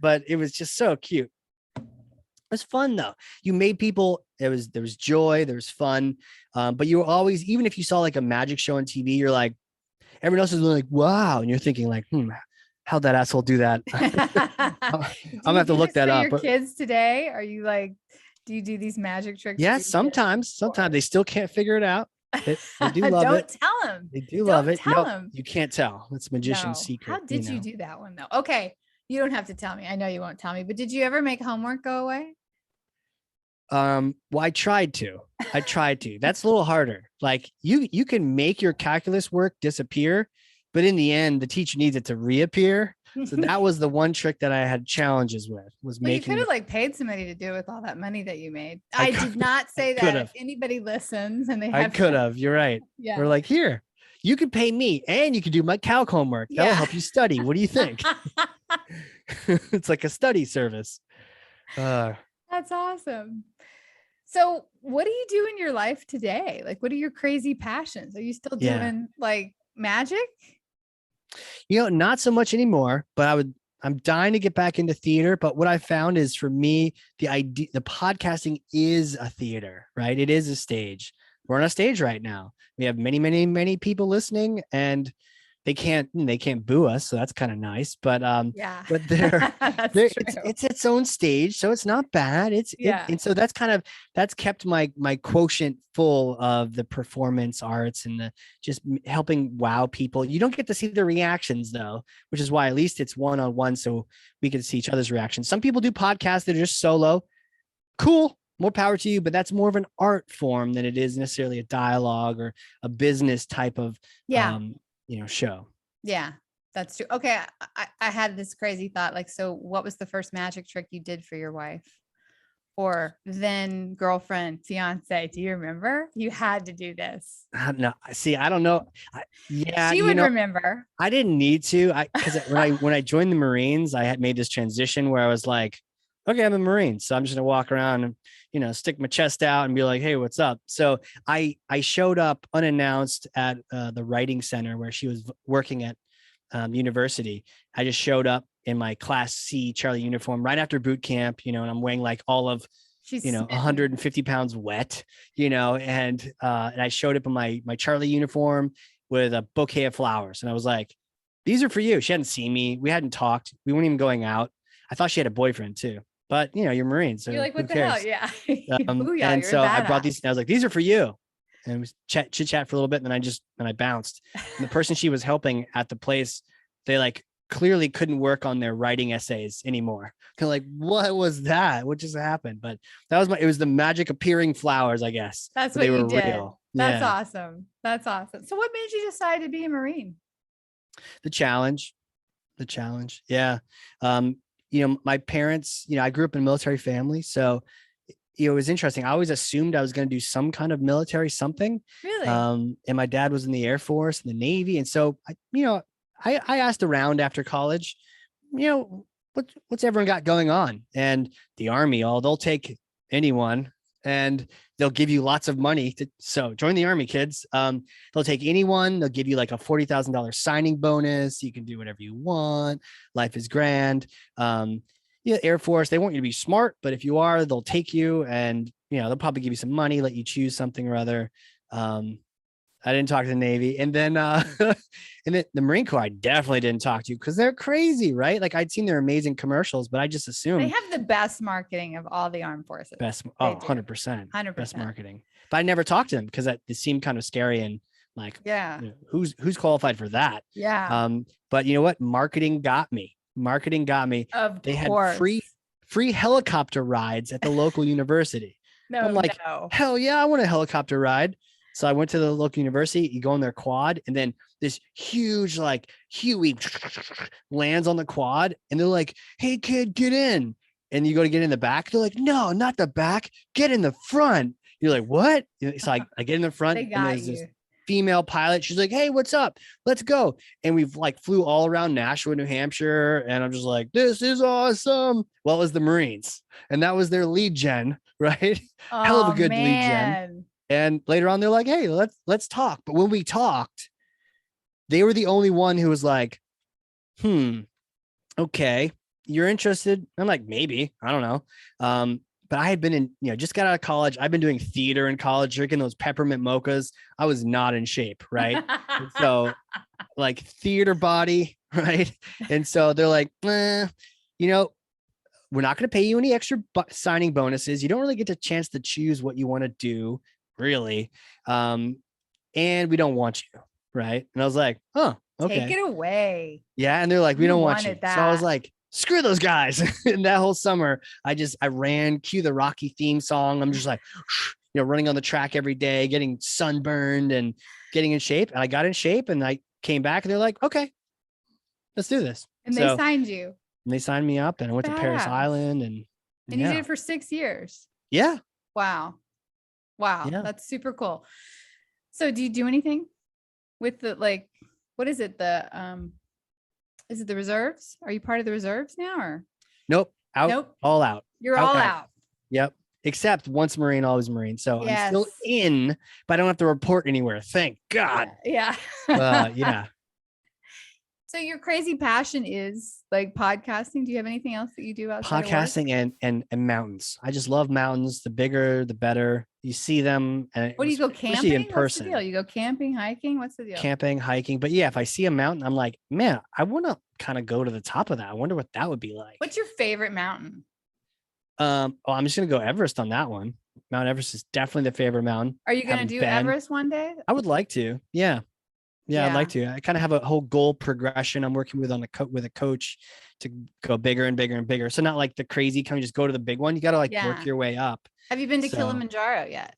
but it was just so cute. It was fun though. You made people, there was joy, there was fun. But you were always, even if you saw like a magic show on TV, you're like, everyone else is like, wow. And you're thinking like, how'd that asshole do that? I'm gonna have to look that up. Your kids today, are you like, do you do these magic tricks? Yeah, sometimes they still can't figure it out. They do love Don't it. tell them. They do love it. Tell them. You can't tell. It's magician's No. secret. How did you do that one though? Okay. You don't have to tell me. I know you won't tell me, but did you ever make homework go away? Well, I tried to. That's a little harder. Like you can make your calculus work disappear, but in the end, the teacher needs it to reappear. So that was the one trick that I had challenges with, was Well, you making. could have like paid somebody to do it with all that money that you made. I did not say that. If anybody listens and they have, I could have. You're right. Yeah. We're like, here, you could pay me and you could do my calc homework. That'll help you study. What do you think? It's like a study service. That's awesome. So what do you do in your life today? Like, what are your crazy passions? Are you still doing like magic? Not so much anymore, but I'm dying to get back into theater. But what I found is, for me, the podcasting is a theater, right? It is a stage. We're on a stage right now. We have many, many, many people listening, and they can't boo us, so that's kind of nice. But but it's its own stage, so it's not bad. And so that's kept my quotient full of the performance arts and the just helping wow people. You don't get to see their reactions though, which is why at least it's one-on-one, so we can see each other's reactions. Some people do podcasts that are just solo. Cool. More power to you, but that's more of an art form than it is necessarily a dialogue or a business type of show. Yeah, that's true. Okay. I had this crazy thought, like, so what was the first magic trick you did for your wife or then girlfriend, fiance? Do you remember? You had to do this. No, see, I don't know. She would remember. I didn't need to. Because when I joined the Marines, I had made this transition where I was like, okay, I'm a Marine, so I'm just gonna walk around and stick my chest out and be like, hey, what's up? So I showed up unannounced at the writing center where she was working at university. I just showed up in my Class C Charlie uniform right after boot camp, and I'm weighing like all of 150 pounds wet, and I showed up in my Charlie uniform with a bouquet of flowers, and I was like, these are for you. She hadn't seen me. We hadn't talked. We weren't even going out. I thought she had a boyfriend too, but you know, you're Marine. So You're like, who what the hell? cares? Yeah. Booyah, And you're so I brought badass. these, and I was like, these are for you. And we chit chat for a little bit. And then I bounced. And the person she was helping at the place, they like clearly couldn't work on their writing essays anymore. They're like, what was that? What just happened? But that was it was the magic appearing flowers, I guess. That's But what they you were did. real. That's Yeah. awesome. That's awesome. So what made you decide to be a Marine? The challenge. Yeah. You know, my parents, you know, I grew up in a military family. So, you know, it was interesting. I always assumed I was going to do some kind of military something. Really? And my dad was in the Air Force and the Navy. And so, I asked around after college, you know, what's everyone got going on? And the Army, they'll take anyone and they'll give you lots of money. So join the Army, kids. They'll take anyone. They'll give you like a $40,000 signing bonus. You can do whatever you want. Life is grand. Yeah, Air Force, they want you to be smart, but if you are, they'll take you and, you know, they'll probably give you some money, let you choose something or other. I didn't talk to the Navy. And then and then the Marine Corps, I definitely didn't talk to because they're crazy, right? Like I'd seen their amazing commercials, but I just assumed They have the best marketing of all the armed forces. best. They Oh, do. 100%. 100%. Best marketing. But I never talked to them because it seemed kind of scary and like, Yeah. you know, who's qualified for that? Yeah. But you know what? Marketing got me. Of They course. had free helicopter rides at the local university. No, I'm like, no. hell yeah, I want a helicopter ride. So I went to the local university, you go on their quad, and then this huge, like Huey lands on the quad, and they're like, hey kid, get in. And you go to get in the back. They're like, no, not the back, get in the front. You're like, what? So I get in the front, They and got there's you. this female pilot. She's like, hey, what's up? Let's go. And we've like flew all around Nashua, New Hampshire. And I'm just like, this is awesome. Well, it was the Marines. And that was their lead gen, right? Hell of a good lead gen. And later on, they're like, hey, let's talk. But when we talked, they were the only one who was like, okay, you're interested. I'm like, maybe, I don't know. But I had been in, you know, just got out of college. I've been doing theater in college, drinking those peppermint mochas. I was not in shape, right? So like theater body, right? And so they're like, you know, we're not going to pay you any extra signing bonuses. You don't really get a chance to choose what you want to do, really. And we don't want you, right? And I was like, oh, okay. Take it away. Yeah. And they're like, we You don't want you. wanted that. So I was like, screw those guys. And that whole summer, I ran, cue the Rocky theme song. I'm just like, you know, running on the track every day, getting sunburned and getting in shape. And I got in shape and I came back and they're like, okay, let's do this. And they signed you. And they signed me up and I went to Paris Island and you did it for 6 years. Yeah. Wow. Yeah. That's super cool. So do you do anything with the, like, what is it? Is it the reserves? Are you part of the reserves now or? Nope. All out. You're all out. Yep. Except once Marine, always Marine. So yes. I'm still in, but I don't have to report anywhere. Thank God. Yeah. Yeah. So your crazy passion is like podcasting. Do you have anything else that you do outside podcasting and mountains? I just love mountains. The bigger, the better. You see them. And what do you go camping? In person. What's the deal? You go camping, hiking? What's the deal? Camping, hiking. But yeah, if I see a mountain, I'm like, man, I want to kind of go to the top of that. I wonder what that would be like. What's your favorite mountain? I'm just gonna go Everest on that one. Mount Everest is definitely the favorite mountain. Are you gonna do Everest one day? I would like to. Yeah, I'd like to. I kind of have a whole goal progression I'm working with with a coach to go bigger and bigger and bigger. So not like the crazy kind of just go to the big one. You got to work your way up. Have you been to Kilimanjaro yet?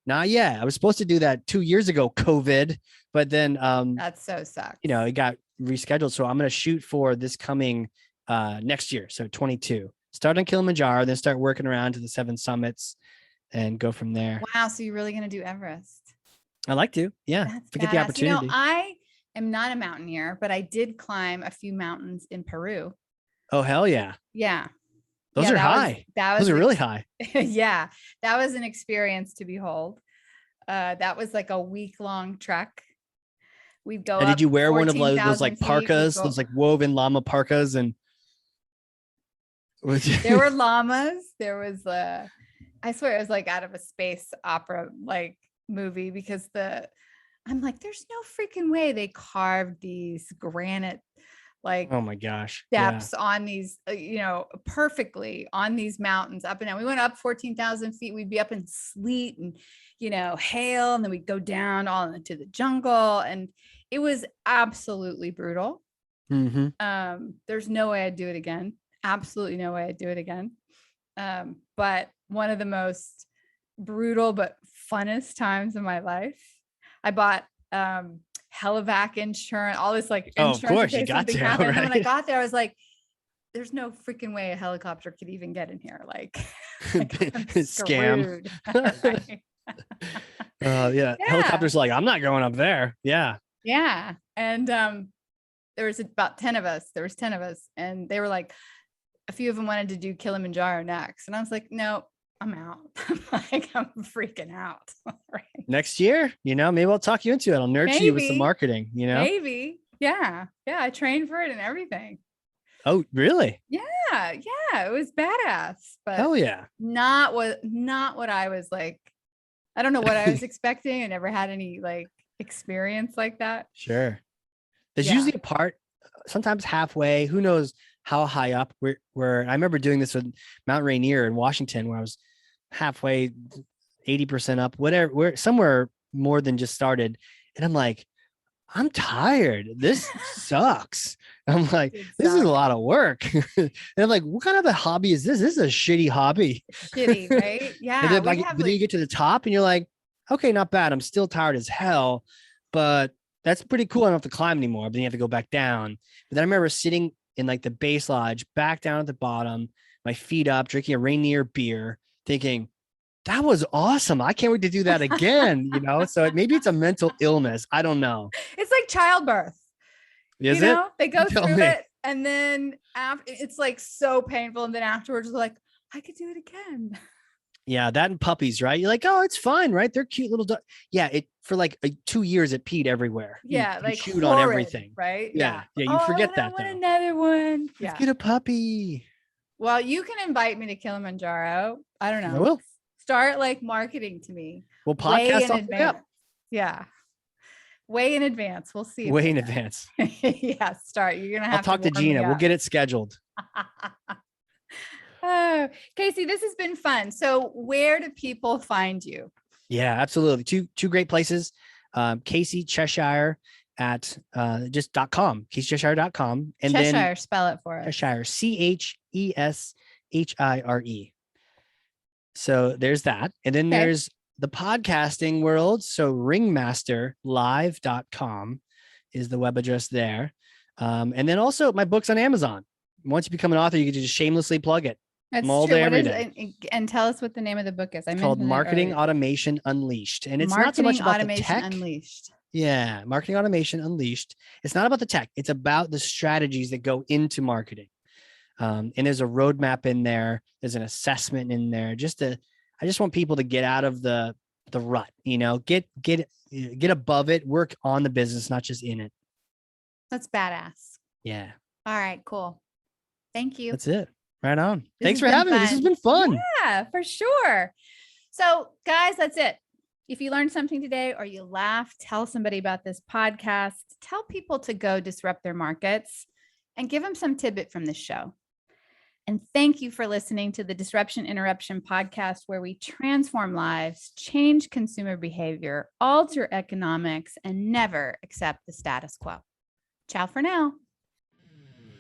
Not yet. I was supposed to do that 2 years ago, COVID, but then that so sucks. You know, it got rescheduled. So I'm going to shoot for this coming next year. So 22. Start on Kilimanjaro, then start working around to the 7 summits and go from there. Wow. So you're really going to do Everest? I like to. Yeah. That's to get the opportunity. You know, I am not a mountaineer, but I did climb a few mountains in Peru. Oh, hell yeah. Yeah. Those are high. Those are really high. Yeah. That was an experience to behold. That was like a week-long trek. We'd go. And did you wear one of those like parkas, those like woven llama parkas? And there were llamas. There was I swear it was like out of a space opera like movie because I'm like, there's no freaking way they carved these granite like Oh my gosh. Yeah. steps on these, perfectly on these mountains up and down. We went up 14,000 feet. We'd be up in sleet and, hail, and then we'd go down all into the jungle. And it was absolutely brutal. There's no way I'd do it again. Absolutely no way I'd do it again. But one of the most brutal but funnest times of my life. I bought Helivac insurance, all this like insurance. Of course, you got to. Right? And then when I got there, I was like, there's no freaking way a helicopter could even get in here. Like, scam. Yeah. Helicopters like, I'm not going up there. Yeah. Yeah. And there was about 10 of us. There was 10 of us. And they were like, a few of them wanted to do Kilimanjaro next. And I was like, no, I'm out. I'm freaking out. Right. Next year, maybe I'll talk you into it. I'll nurture you with some marketing, Maybe. Yeah. Yeah. I trained for it and everything. Oh, really? Yeah. Yeah. It was badass, but hell yeah. Not what I was like. I don't know what I was expecting. I never had any like experience like that. Sure. There's usually a part, sometimes halfway, who knows how high up where I remember doing this with Mount Rainier in Washington, where I was halfway, 80% up, whatever, where somewhere more than just started. And I'm like, I'm tired. This sucks. I'm like, this is a lot of work. And I'm like, what kind of a hobby is this? This is a shitty hobby. Shitty, right? Yeah. And then, but then you get to the top and you're like, okay, not bad. I'm still tired as hell, but that's pretty cool. I don't have to climb anymore, but then you have to go back down. But then I remember sitting in like the base lodge, back down at the bottom, my feet up, drinking a Rainier beer, thinking, that was awesome. I can't wait to do that again. So maybe it's a mental illness. I don't know. It's like childbirth. Is it? They go through it, and then after, it's like so painful. And then afterwards, they're like, I could do it again. Yeah, that and puppies, right? You're like, oh, it's fine, right? They're cute little dogs. Yeah, it for like 2 years it peed everywhere. Yeah, you like chewed horrid, on everything, right? Yeah. You forget that. I want another one. Let's get a puppy. Well, you can invite me to Kilimanjaro. I don't know. I will. Start like marketing to me. We'll podcast in advance. Yeah. Way in advance. We'll see. Way in advance. Yeah. Start. You're going to have to talk to Gina. We'll get it scheduled. Oh, Casey, this has been fun. So where do people find you? Yeah, absolutely. Two great places. Casey Cheshire at just .com, CaseyCheshire.com. And Cheshire, then spell it for us. Cheshire, CHESHIRE. So there's that. And then there's the podcasting world. So ringmasterlive.com is the web address there. And then also my book's on Amazon. Once you become an author, you can just shamelessly plug it. That's all true. day, every day. And tell us what the name of the book is. It's called Marketing Automation Unleashed. And it's not so much about the tech. Unleashed. Yeah. Marketing Automation Unleashed. It's not about the tech. It's about the strategies that go into marketing. And there's a roadmap in there. There's an assessment in there. I just want people to get out of the rut, get above it, work on the business, not just in it. That's badass. Yeah. All right, cool. Thank you. That's it. Right on. Thanks for having me. This has been fun. Yeah, for sure. So guys, that's it. If you learned something today or you laughed, tell somebody about this podcast, tell people to go disrupt their markets and give them some tidbit from this show. And thank you for listening to the Disruption Interruption podcast, where we transform lives, change consumer behavior, alter economics, and never accept the status quo. Ciao for now.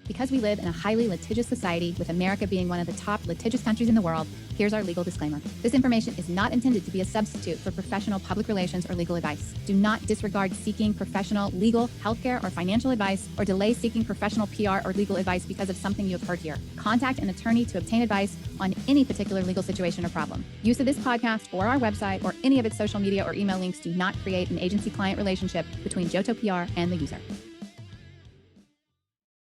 Because we live in a highly litigious society, with America being one of the top litigious countries in the world, here's our legal disclaimer. This information is not intended to be a substitute for professional public relations or legal advice. Do not disregard seeking professional, legal, healthcare, or financial advice, or delay seeking professional PR or legal advice because of something you have heard here. Contact an attorney to obtain advice on any particular legal situation or problem. Use of this podcast or our website or any of its social media or email links do not create an agency-client relationship between Johto PR and the user.